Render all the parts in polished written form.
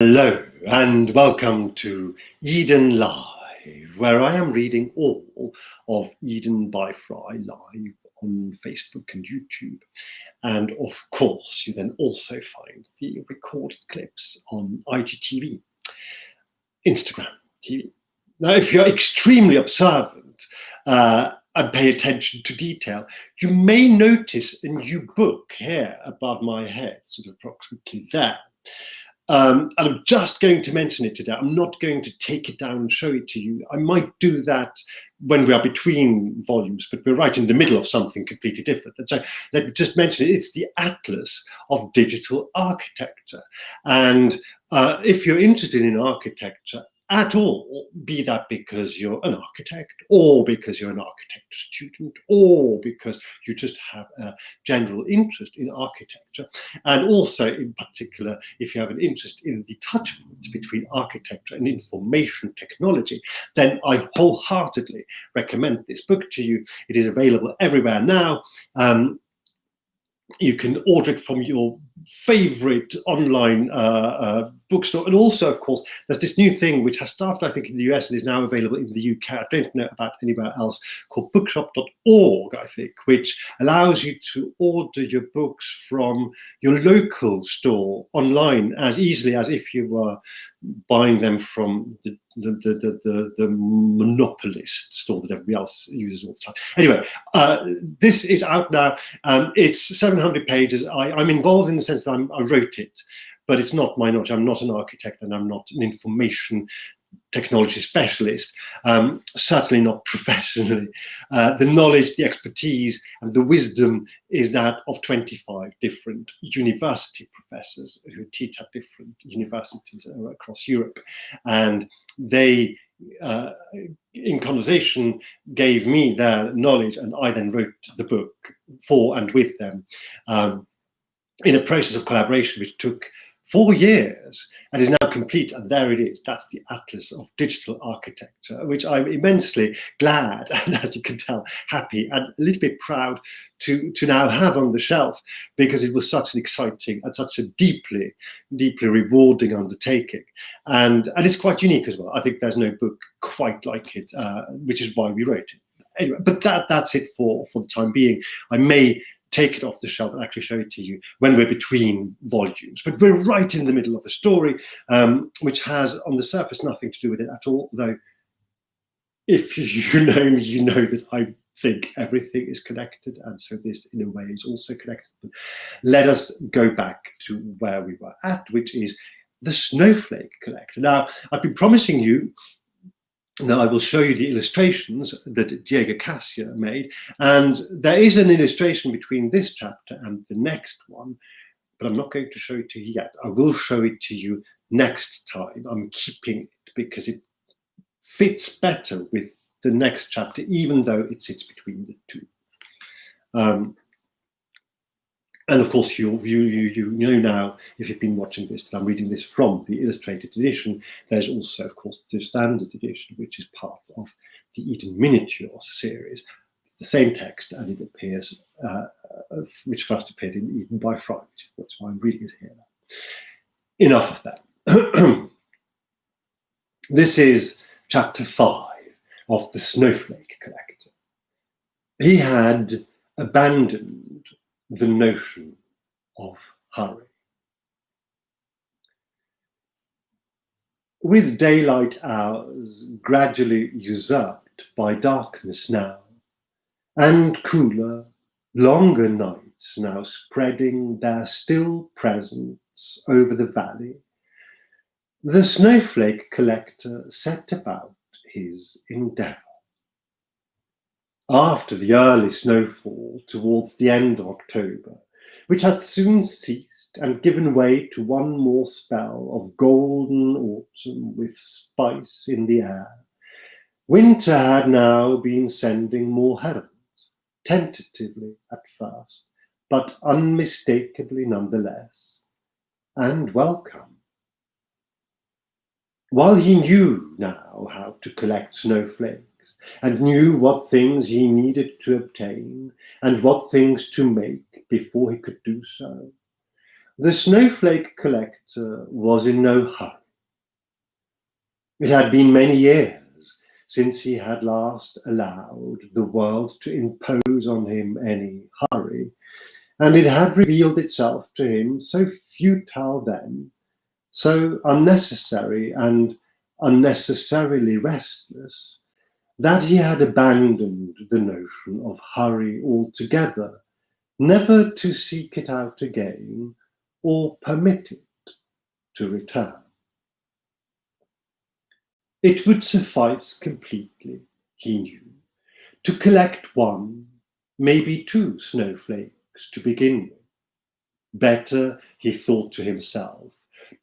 Hello and welcome to Eden Live, where I am reading all of Eden by FREI live on Facebook and YouTube. And of course, you then also find the recorded clips on IGTV, Instagram TV. Now, if you're extremely observant and pay attention to detail, you may notice a new book here above my head, sort of approximately there. And I'm just going to mention it today. I'm not going to take it down and show it to you. I might do that when we are between volumes, but we're right in the middle of something completely different. And so let me just mention it. It's the Atlas of Digital Architecture. And if you're interested in architecture at all, be that because you're an architect, or because you're an architecture student, or because you just have a general interest in architecture, and also in particular, if you have an interest in the touch points between architecture and information technology, then I wholeheartedly recommend this book to you. It is available everywhere now. You can order it from your favorite online bookstore. And also, of course, there's this new thing which has started, I think, in the US and is now available in the UK. I don't know about anywhere else, called bookshop.org, I think, which allows you to order your books from your local store online as easily as if you were buying them from the monopolist store that everybody else uses all the time. Anyway, this is out now. It's 700 pages. I'm involved in the sense that I wrote it, but it's not my knowledge. I'm not an architect and I'm not an information technology specialist, certainly not professionally. The knowledge, the expertise, and the wisdom is that of 25 different university professors who teach at different universities across Europe. And they, in conversation, gave me their knowledge, and I then wrote the book for and with them in a process of collaboration which took 4 years and is now complete, and there it is. That's the Atlas of Digital Architecture, which I'm immensely glad and, as you can tell, happy and a little bit proud to now have on the shelf, because it was such an exciting and such a deeply rewarding undertaking, and it's quite unique as well. I think there's no book quite like it, which is why we wrote it. Anyway, but that's it for the time being. I may take it off the shelf and actually show it to you when we're between volumes. But we're right in the middle of a story, which has on the surface nothing to do with it at all, though if you know me, you know that I think everything is connected, and so this in a way is also connected. But let us go back to where we were at, which is the Snowflake Collector. Now, I've been promising you. Now I will show you the illustrations that Diego Cassia made, and there is an illustration between this chapter and the next one, but I'm not going to show it to you yet. I will show it to you next time. I'm keeping it because it fits better with the next chapter, even though it sits between the two. And of course, you know now, if you've been watching this, that I'm reading this from the illustrated edition. There's also, of course, the standard edition, which is part of the Eden Miniatures series. The same text, and it appears, which first appeared in Eden by FREI. That's why I'm reading it here. Enough of that. This is chapter 5 of the Snowflake Collector. He had abandoned the notion of hurry. With daylight hours gradually usurped by darkness now, and cooler, longer nights now spreading their still presence over the valley, the Snowflake Collector set about his endeavour. After the early snowfall towards the end of October, which had soon ceased and given way to one more spell of golden autumn with spice in the air, winter had now been sending more heralds, tentatively at first, but unmistakably nonetheless, and welcome. While he knew now how to collect snowflakes, and knew what things he needed to obtain, and what things to make before he could do so, The Snowflake Collector was in no hurry. It had been many years since he had last allowed the world to impose on him any hurry, and it had revealed itself to him so futile then, so unnecessary and unnecessarily restless, that he had abandoned the notion of hurry altogether, never to seek it out again or permit it to return. It would suffice completely, he knew, to collect one, maybe two snowflakes to begin with. Better, he thought to himself,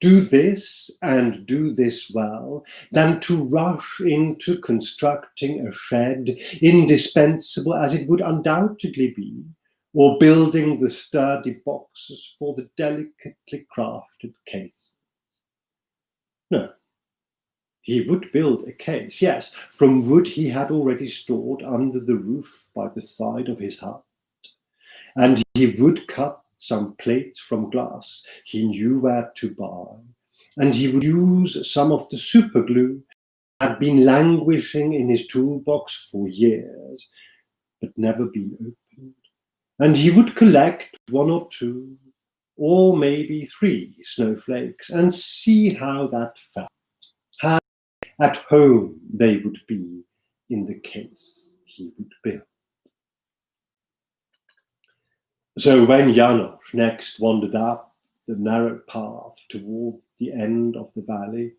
do this and do this well, than to rush into constructing a shed, indispensable as it would undoubtedly be, or building the sturdy boxes for the delicately crafted case. No. He would build a case, yes, from wood he had already stored under the roof by the side of his hut. And he would cut some plates from glass he knew where to buy, and he would use some of the superglue that had been languishing in his toolbox for years, but never been opened. And he would collect one or two, or maybe 3 snowflakes, and see how that felt. How at home they would be in the case he would build. So when Janos next wandered up the narrow path toward the end of the valley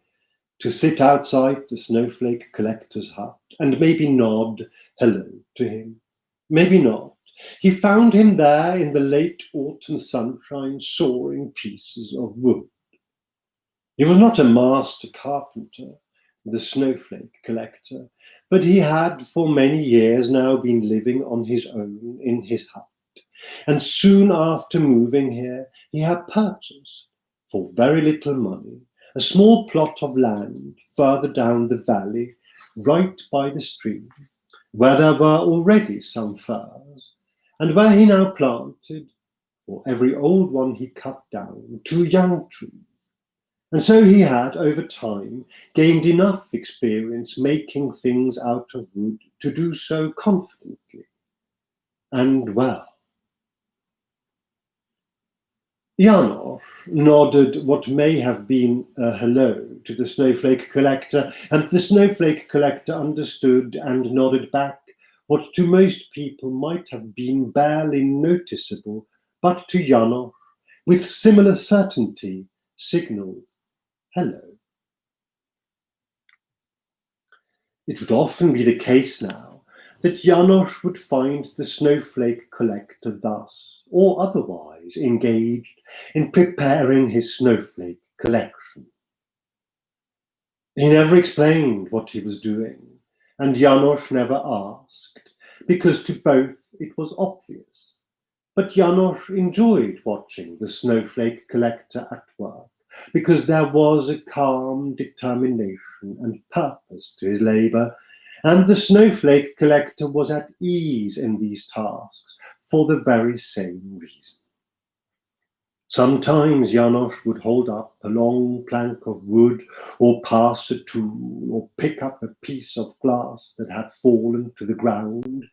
to sit outside the Snowflake Collector's hut and maybe nod hello to him, maybe not, he found him there in the late autumn sunshine sawing pieces of wood. He was not a master carpenter, the Snowflake Collector, but he had for many years now been living on his own in his hut. And soon after moving here, he had purchased, for very little money, a small plot of land further down the valley, right by the stream, where there were already some firs, and where he now planted, for every old one he cut down, 2 young trees. And so he had, over time, gained enough experience making things out of wood to do so confidently and well. Janos nodded what may have been a hello to the Snowflake Collector, and the Snowflake Collector understood and nodded back what to most people might have been barely noticeable, but to Janos, with similar certainty, signaled hello. It would often be the case now that Janos would find the Snowflake Collector thus, or otherwise, engaged in preparing his snowflake collection. He never explained what he was doing, and Janos never asked, because to both it was obvious. But Janos enjoyed watching the Snowflake Collector at work, because there was a calm determination and purpose to his labour, and the Snowflake Collector was at ease in these tasks for the very same reason. Sometimes Janos would hold up a long plank of wood, or pass a tool, or pick up a piece of glass that had fallen to the ground,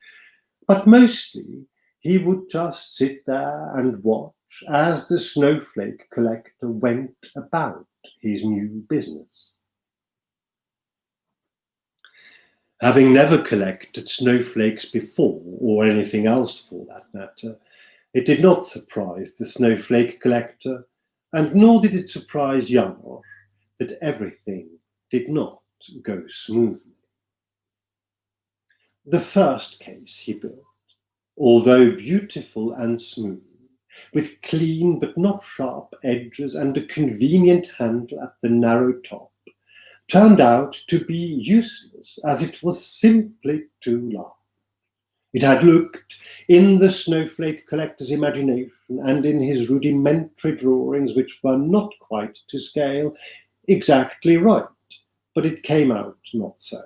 but mostly he would just sit there and watch as the Snowflake Collector went about his new business. Having never collected snowflakes before, or anything else for that matter, it did not surprise the Snowflake Collector, and nor did it surprise Janos that everything did not go smoothly. The first case he built, although beautiful and smooth, with clean but not sharp edges and a convenient handle at the narrow top, turned out to be useless, as it was simply too large. It had looked, in the Snowflake Collector's imagination and in his rudimentary drawings, which were not quite to scale, exactly right, but it came out not so.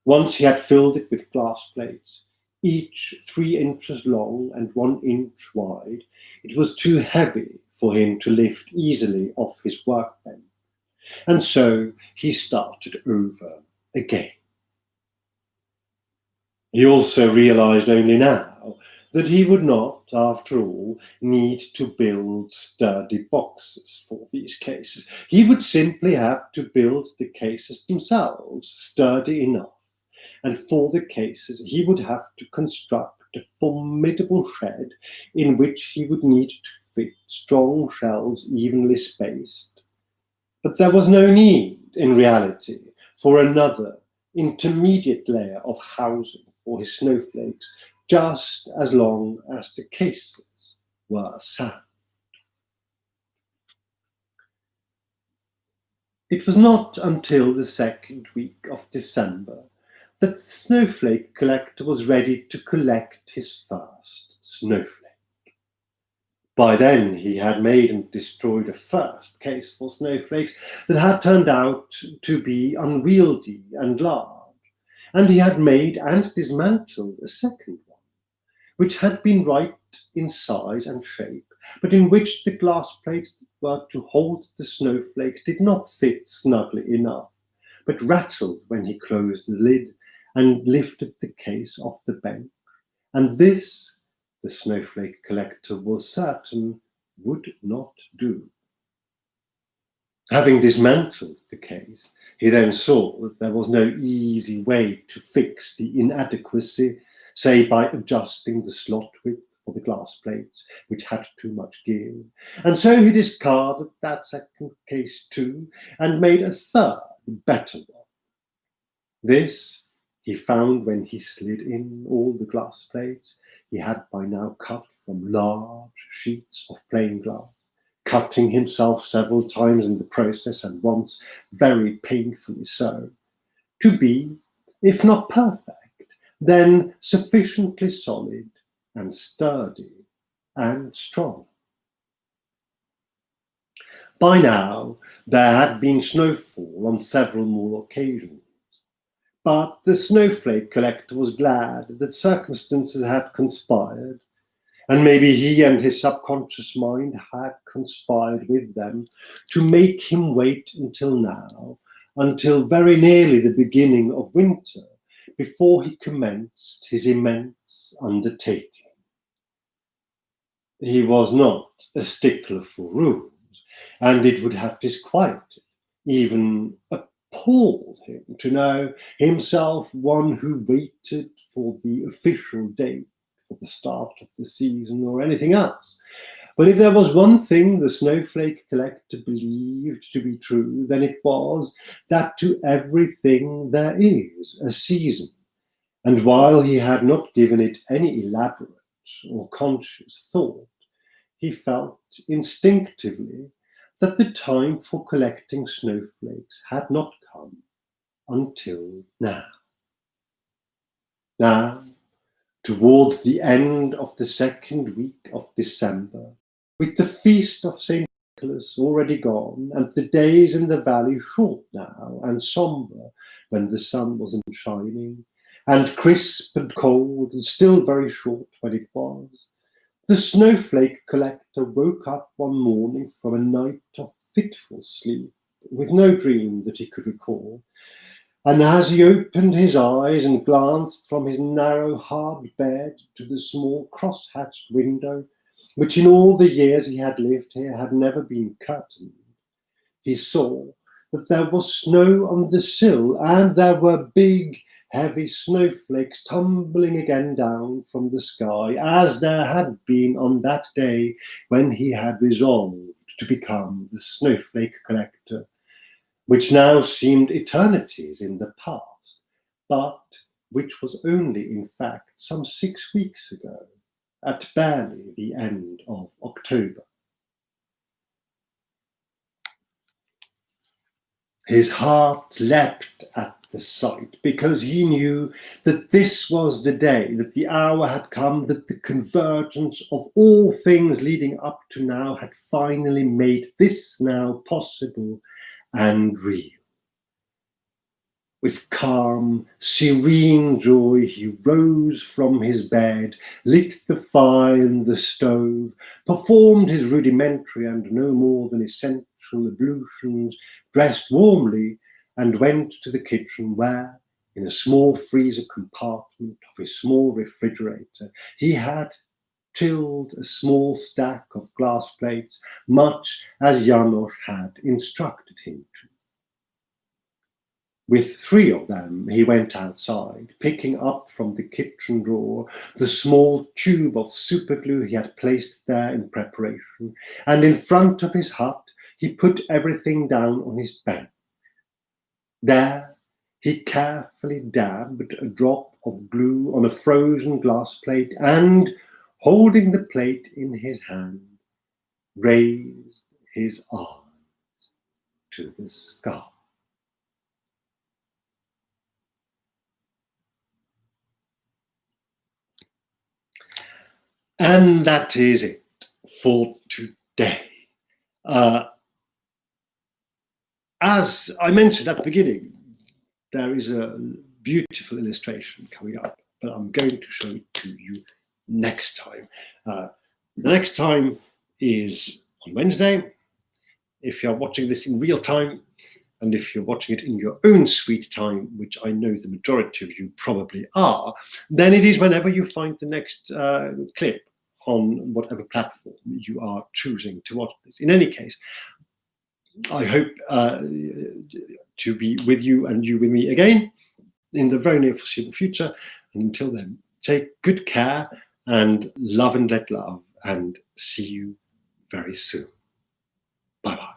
Once he had filled it with glass plates, each 3 inches long and 1 inch wide, it was too heavy for him to lift easily off his workbench. And so he started over again. He also realized only now that he would not, after all, need to build sturdy boxes for these cases. He would simply have to build the cases themselves sturdy enough. And for the cases, he would have to construct a formidable shed in which he would need to fit strong shelves evenly spaced. But there was no need, in reality, for another intermediate layer of housing for his snowflakes, just as long as the cases were sound. It was not until the second week of December that the Snowflake Collector was ready to collect his first snowflake. By then he had made and destroyed a first case for snowflakes that had turned out to be unwieldy and large, and he had made and dismantled a second one, which had been right in size and shape, but in which the glass plates that were to hold the snowflakes did not sit snugly enough, but rattled when he closed the lid and lifted the case off the bench. And this, the Snowflake Collector was certain, would not do. Having dismantled the case, he then saw that there was no easy way to fix the inadequacy, say by adjusting the slot width for the glass plates, which had too much give. And so he discarded that second case too, and made a third, better one. This he found when he slid in all the glass plates he had by now cut from large sheets of plain glass, cutting himself several times in the process, and once very painfully so, to be, if not perfect, then sufficiently solid and sturdy and strong. By now there had been snowfall on several more occasions, but the Snowflake Collector was glad that circumstances had conspired, and maybe he and his subconscious mind had conspired with them, to make him wait until now, until very nearly the beginning of winter, before he commenced his immense undertaking. He was not a stickler for rules, and it would have disquieted, even appalled him to know himself one who waited for the official date for the start of the season or anything else. But if there was one thing the Snowflake Collector believed to be true, then it was that to everything there is a season. And while he had not given it any elaborate or conscious thought, he felt instinctively that the time for collecting snowflakes had not come until now. Now, towards the end of the second week of December, with the feast of St. Nicholas already gone, and the days in the valley short now and sombre when the sun wasn't shining, and crisp and cold and still very short when it was, the Snowflake Collector woke up one morning from a night of fitful sleep, with no dream that he could recall, and as he opened his eyes and glanced from his narrow, hard bed to the small cross-hatched window, which in all the years he had lived here had never been curtained, he saw that there was snow on the sill, and there were big, heavy snowflakes tumbling again down from the sky, as there had been on that day when he had resolved to become the Snowflake Collector, which now seemed eternities in the past, but which was only in fact some 6 weeks ago, at barely the end of October. His heart leapt at the sight, because he knew that this was the day, that the hour had come, that the convergence of all things leading up to now had finally made this now possible and real. With calm, serene joy he rose from his bed, lit the fire in the stove, performed his rudimentary and no more than essential ablutions, dressed warmly, and went to the kitchen where, in a small freezer compartment of his small refrigerator, he had chilled a small stack of glass plates, much as Janos had instructed him to. With 3 of them, he went outside, picking up from the kitchen drawer the small tube of superglue he had placed there in preparation, and in front of his hut, he put everything down on his bench. There, he carefully dabbed a drop of glue on a frozen glass plate and, holding the plate in his hand, raised his eyes to the sky. And that is it for today. As I mentioned at the beginning, there is a beautiful illustration coming up, but I'm going to show it to you next time. The next time is on Wednesday. If you're watching this in real time, and if you're watching it in your own sweet time, which I know the majority of you probably are, then it is whenever you find the next clip on whatever platform you are choosing to watch this. In any case, I hope to be with you and you with me again in the very near foreseeable future. And until then, take good care and love and let love, and see you very soon. Bye-bye.